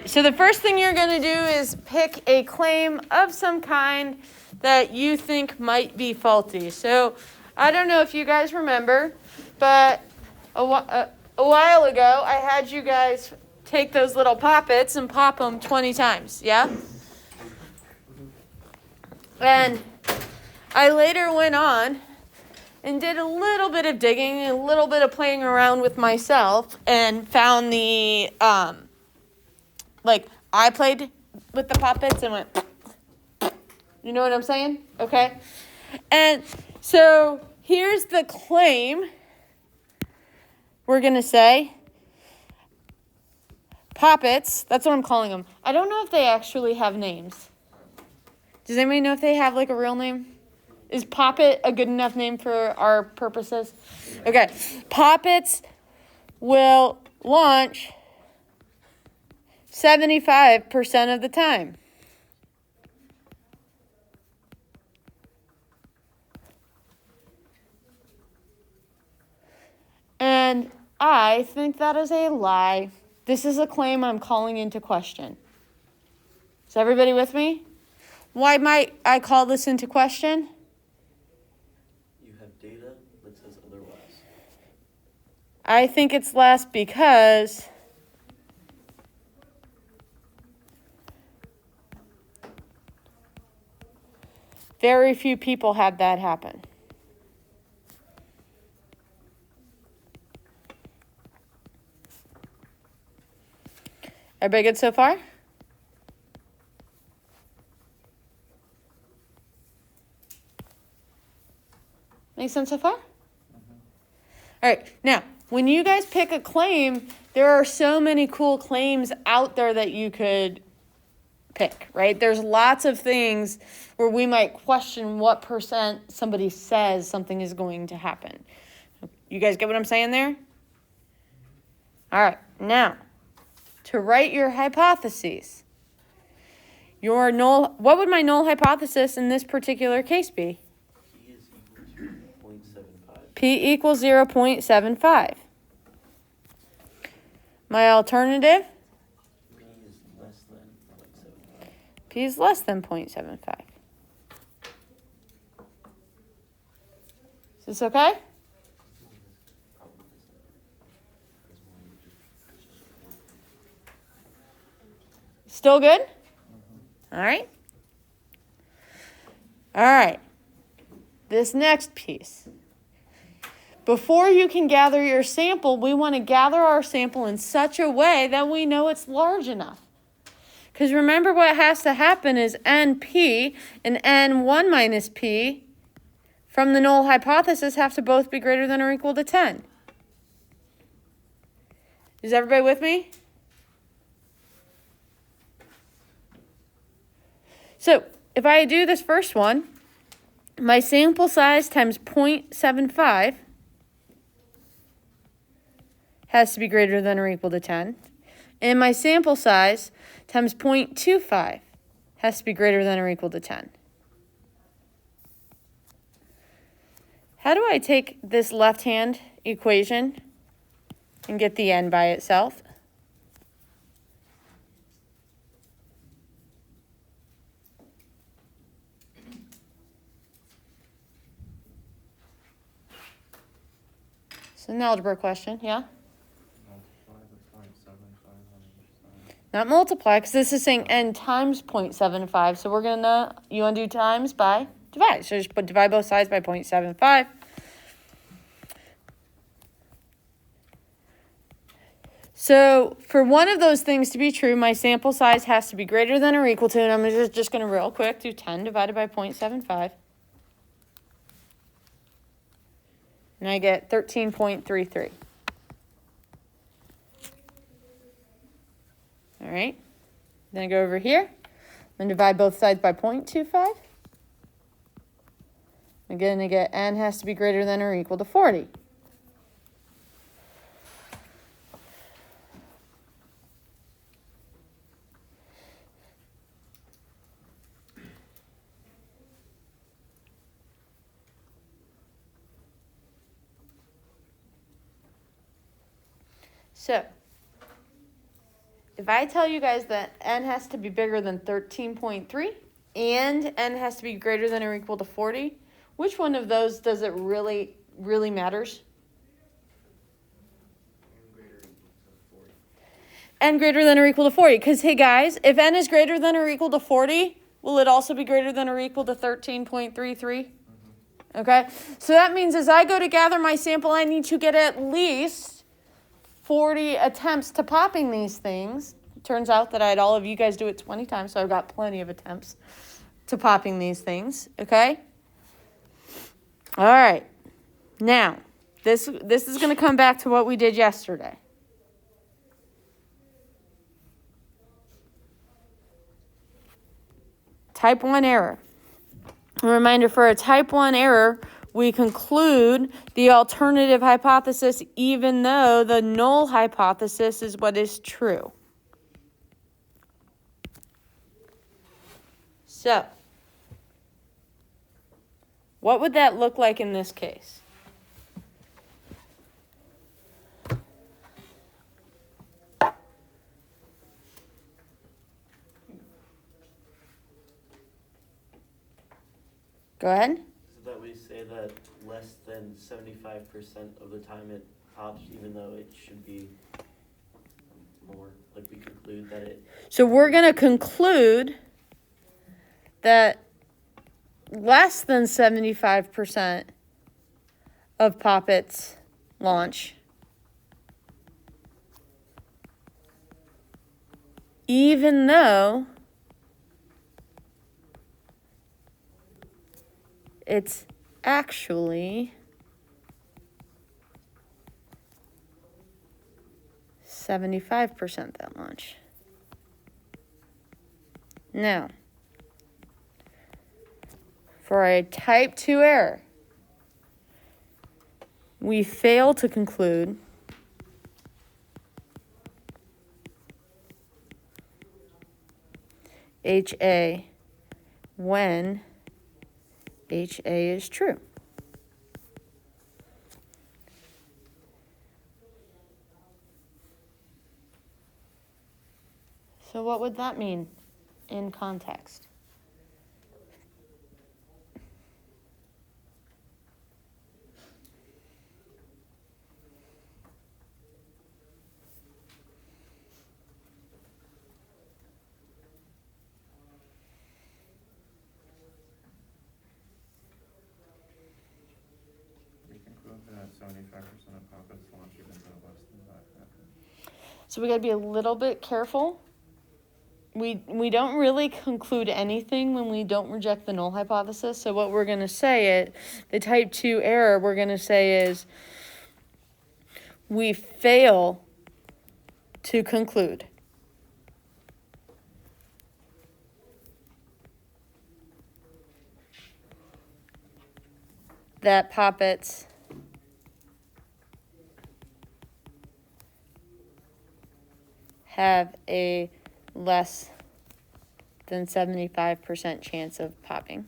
So the first thing you're going to do is pick a claim of some kind that you think might be faulty. So I don't know if you guys remember, but a while ago I had you guys take those little poppets and pop them 20 times, yeah? And I later went on and did a little bit of digging, a little bit of playing around with myself, and found the, I played with the poppets and went, you know what I'm saying? Okay? And so here's the claim. We're going to say poppets. That's what I'm calling them. I don't know if they actually have names. Does anybody know if they have like a real name? Is Poppet a good enough name for our purposes? Okay. Poppets will launch 75% of the time. And I think that is a lie. This is a claim I'm calling into question. Is everybody with me? Why might I call this into question? You have data that says otherwise. I think it's less because very few people had that happen. Everybody good so far? Make sense so far? All right, now, when you guys pick a claim, there are so many cool claims out there that you could pick, right? There's lots of things where we might question what percent somebody says something is going to happen. You guys get what I'm saying there? All right, now, to write your hypotheses. What would my null hypothesis in this particular case be? P equals 0.75. My alternative? P is less than 0.75. Is this okay? Still good? All right. All right. This next piece. Before you can gather your sample, we want to gather our sample in such a way that we know it's large enough. Because remember what has to happen is NP and N1 minus P from the null hypothesis have to both be greater than or equal to 10. Is everybody with me? So if I do this first one, my sample size times 0.75 has to be greater than or equal to 10. And my sample size times 0.25 has to be greater than or equal to 10. How do I take this left-hand equation and get the n by itself? It's an algebra question, yeah? Not multiply, because this is saying n times 0.75. So you want to do times by divide. So just divide both sides by 0.75. So for one of those things to be true, my sample size has to be greater than or equal to, and I'm just going to real quick do 10 divided by 0.75. And I get 13.33. All right. Then I go over here and divide both sides by 0.25. Again, I get n has to be greater than or equal to 40. So if I tell you guys that n has to be bigger than 13.3 and n has to be greater than or equal to 40, which one of those does it really matters? N greater than or equal to 40. Because, hey guys, if n is greater than or equal to 40, will it also be greater than or equal to 13.33? Okay, so that means as I go to gather my sample, I need to get at least 40 attempts to popping these things. Turns out that I had all of you guys do it 20 times, so I've got plenty of attempts to popping these things, okay? All right, now, this is going to come back to what we did yesterday. Type 1 error. A reminder, for a type 1 error, we conclude the alternative hypothesis even though the null hypothesis is what is true. So, what would that look like in this case? Go ahead. So that we say that less than 75% of the time it pops, even though it should be more. Like we conclude that it. So we're going to conclude that less than 75% of poppets launch, even though it's actually 75% that launch. Now, for a type 2 error, we fail to conclude HA when HA is true. So what would that mean in context? We conclude that 75% of poppets launch even though less than that happen. So we got to be a little bit careful. We don't really conclude anything when we don't reject the null hypothesis. So what we're going to say the type 2 error we're going to say is we fail to conclude that poppets have a less than 75% chance of popping.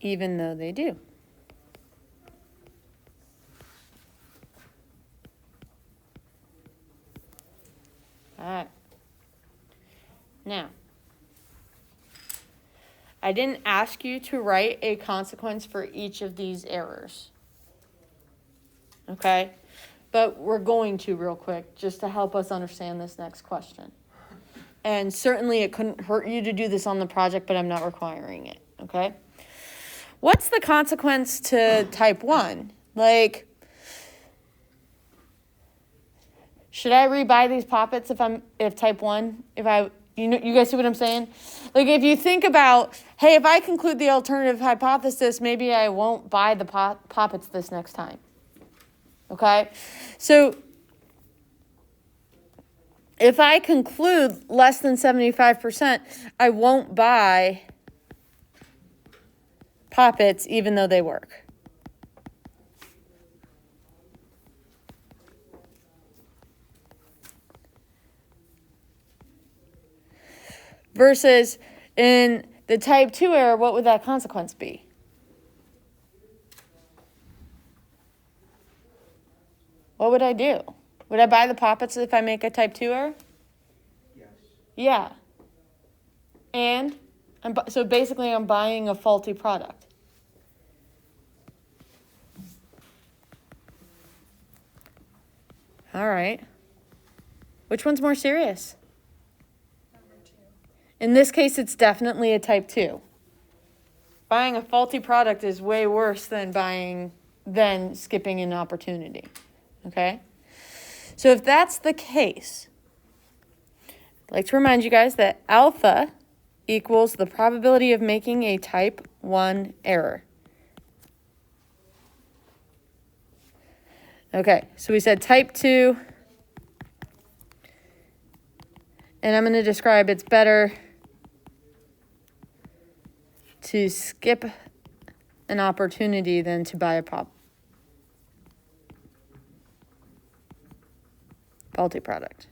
Even though they do. All right. Now, I didn't ask you to write a consequence for each of these errors. Okay? But we're going to real quick just to help us understand this next question. And certainly it couldn't hurt you to do this on the project, but I'm not requiring it. Okay? What's the consequence to type 1? Like, should I rebuy these poppets if type 1, you guys see what I'm saying? Like, if you think about, hey, if I conclude the alternative hypothesis, maybe I won't buy the poppets this next time. Okay? So, if I conclude less than 75%, I won't buy poppets even though they work. Versus in the type 2 error, what would that consequence be? what would I do? Would I buy the poppets if I make a type 2 error? Yes. Yeah. And so basically I'm buying a faulty product. All right. Which one's more serious? Number 2. In this case, it's definitely a type 2. Buying a faulty product is way worse than skipping an opportunity. Okay? So if that's the case, I'd like to remind you guys that alpha equals the probability of making a type 1 error. Okay, so we said type 2, and I'm going to describe it's better to skip an opportunity than to buy a faulty product.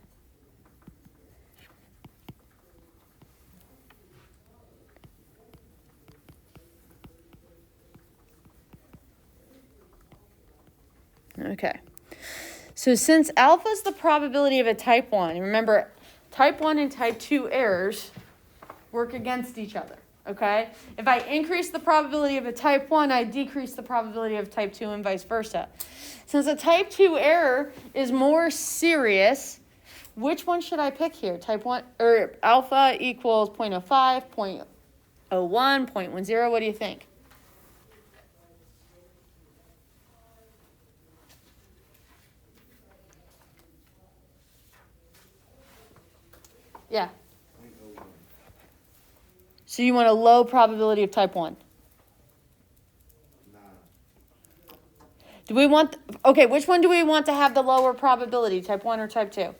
Okay. So since alpha is the probability of a type 1, and remember, type 1 and type 2 errors work against each other, okay? If I increase the probability of a type 1, I decrease the probability of type 2 and vice versa. Since a type 2 error is more serious, which one should I pick here? Type 1 or alpha equals 0.05, 0.01, 0.10, what do you think? Yeah. 0.01. So you want a low probability of type 1. Nah. Do we want, okay, which one do we want to have the lower probability, type 1 or type 2?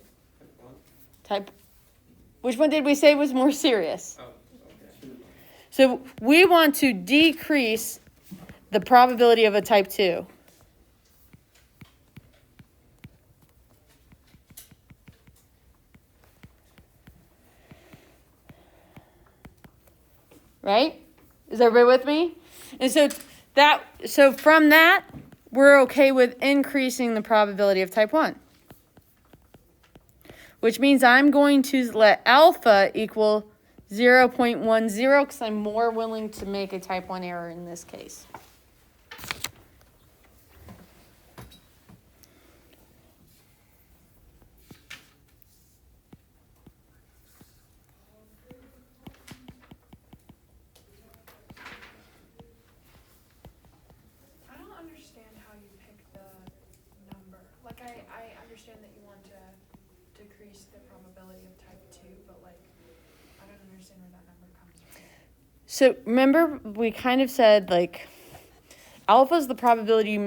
Which one did we say was more serious? Oh, okay. So we want to decrease the probability of a type 2. Right? Is everybody with me? And so from that, we're okay with increasing the probability of type 1. Which means I'm going to let alpha equal 0.10 because I'm more willing to make a type 1 error in this case. I don't understand how you pick the number. Like, I understand that you want to decrease the probability of type 2, but, like, I don't understand where that number comes from. So remember we kind of said like alpha is the probability you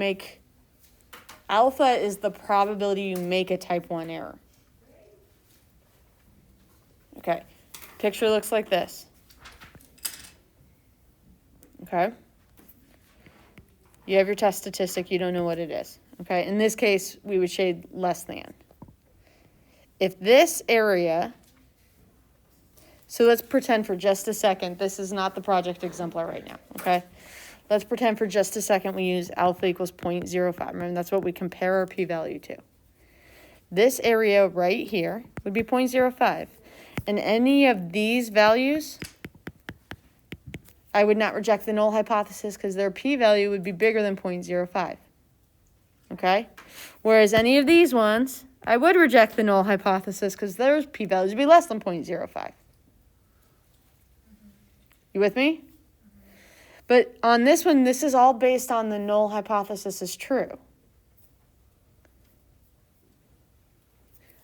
make a type 1 error. Okay. Picture looks like this. Okay. You have your test statistic, you don't know what it is. Okay. In this case, we would shade less than. If this area, so let's pretend for just a second, this is not the project exemplar right now, okay? Let's pretend for just a second we use alpha equals 0.05. Remember, that's what we compare our p-value to. This area right here would be 0.05. And any of these values, I would not reject the null hypothesis because their p-value would be bigger than 0.05. Okay? Whereas any of these ones, I would reject the null hypothesis because their p-values would be less than 0.05. You with me? But on this one, this is all based on the null hypothesis is true.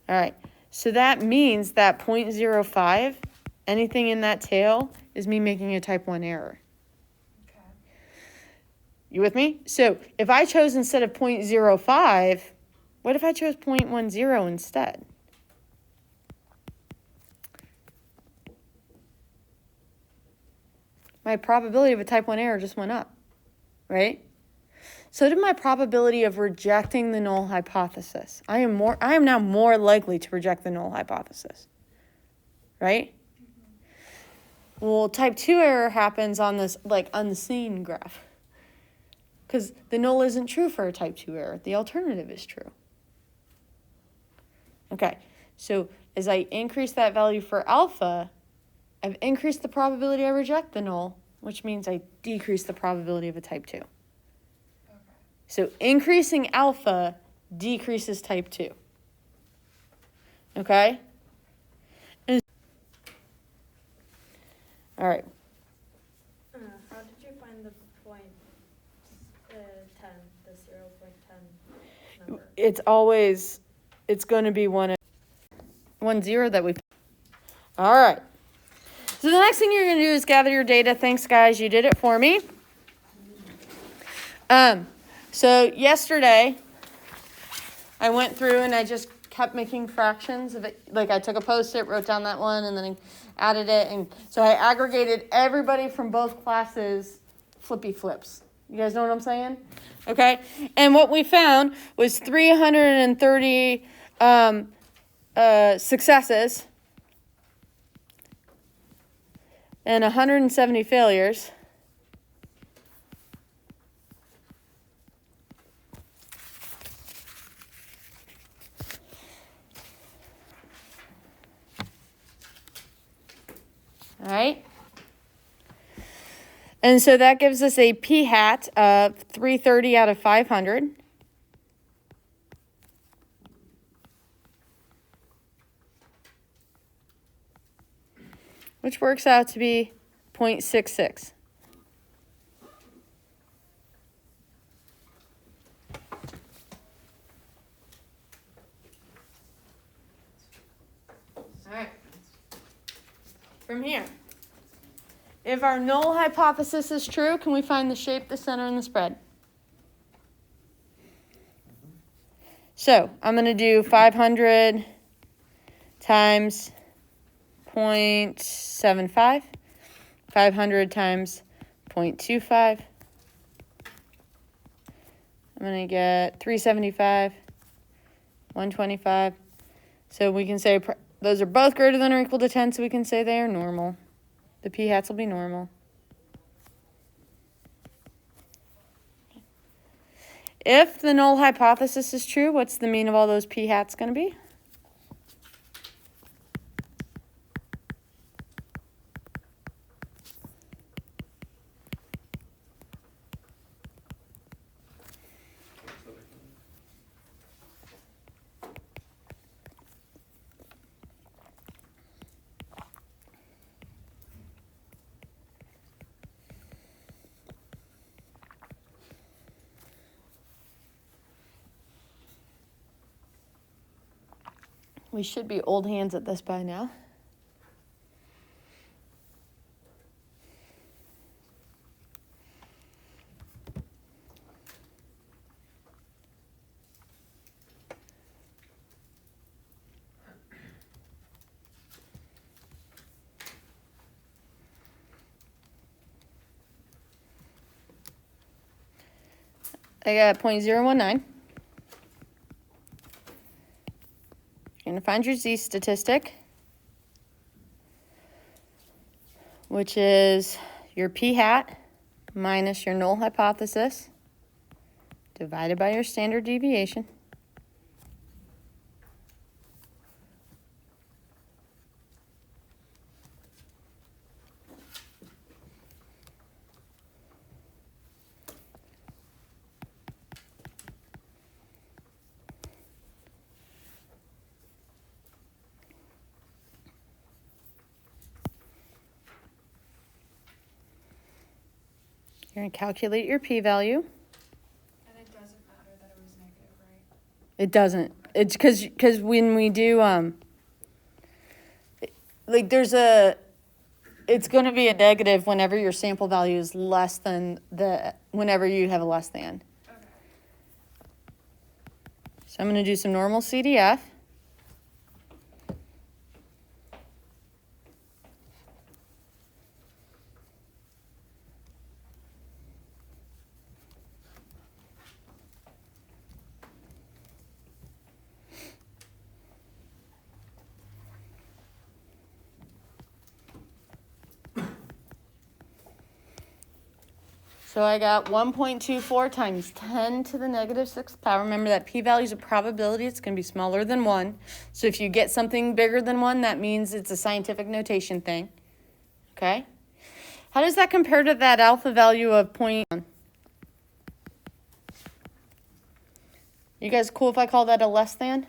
All right. So that means that 0.05, anything in that tail, is me making a type 1 error. Okay. You with me? So if I chose instead of 0.05, what if I chose 0.10 instead? My probability of a type 1 error just went up, right? So did my probability of rejecting the null hypothesis. I am now more likely to reject the null hypothesis, right? Well, type 2 error happens on this like unseen graph because the null isn't true for a type 2 error. The alternative is true. Okay, so as I increase that value for alpha, I've increased the probability I reject the null, which means I decrease the probability of a type 2. Okay. So increasing alpha decreases type 2. Okay? All right. How did you find the point 10, the 0.10 number? It's going to be 1 0 that we. All right. So the next thing you're going to do is gather your data. Thanks, guys. You did it for me. So yesterday, I went through and I just kept making fractions of it. Like I took a Post-it, wrote down that one, and then I added it. And so I aggregated everybody from both classes flippy flips. You guys know what I'm saying? Okay. And what we found was 330 successes and 170 failures. All right. And so that gives us a p-hat of 330 out of 500. Which works out to be 0.66. All right. From here, if our null hypothesis is true, can we find the shape, the center, and the spread? So I'm going to do 500 times 0.75, 500 times 0.25. I'm going to get 375, 125. So we can say those are both greater than or equal to 10, so we can say they are normal. The p-hats will be normal. If the null hypothesis is true, what's the mean of all those p-hats going to be? We should be old hands at this by now. I got 0.019. You're going to find your z statistic, which is your p-hat minus your null hypothesis divided by your standard deviation. You're going to calculate your p-value. And it doesn't matter that it was negative, right? It doesn't. It's because when we do, like it's going to be a negative whenever your sample value is less than whenever you have a less than. Okay. So I'm going to do some normal CDF. So I got 1.24 times 10 to the negative 6th power. Remember that p-value is a probability. It's going to be smaller than 1. So if you get something bigger than 1, that means it's a scientific notation thing. Okay? How does that compare to that alpha value of 0.1? You guys cool if I call that a less than?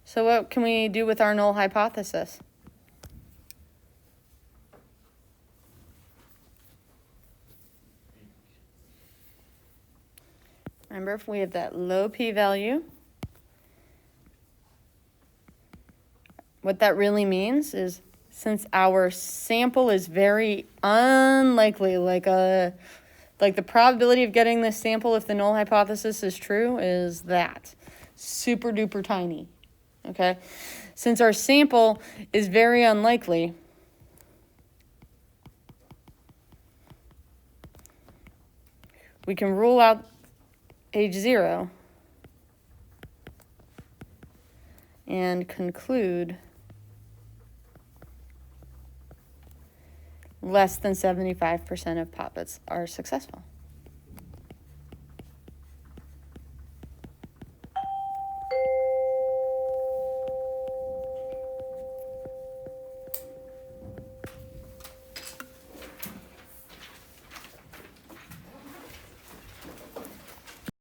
So what can we do with our null hypothesis? Remember, if we have that low p-value, what that really means is since our sample is very unlikely, like the probability of getting this sample if the null hypothesis is true is that. Super duper tiny. Okay? Since our sample is very unlikely, we can rule out age 0 and conclude less than 75% of poppets are successful.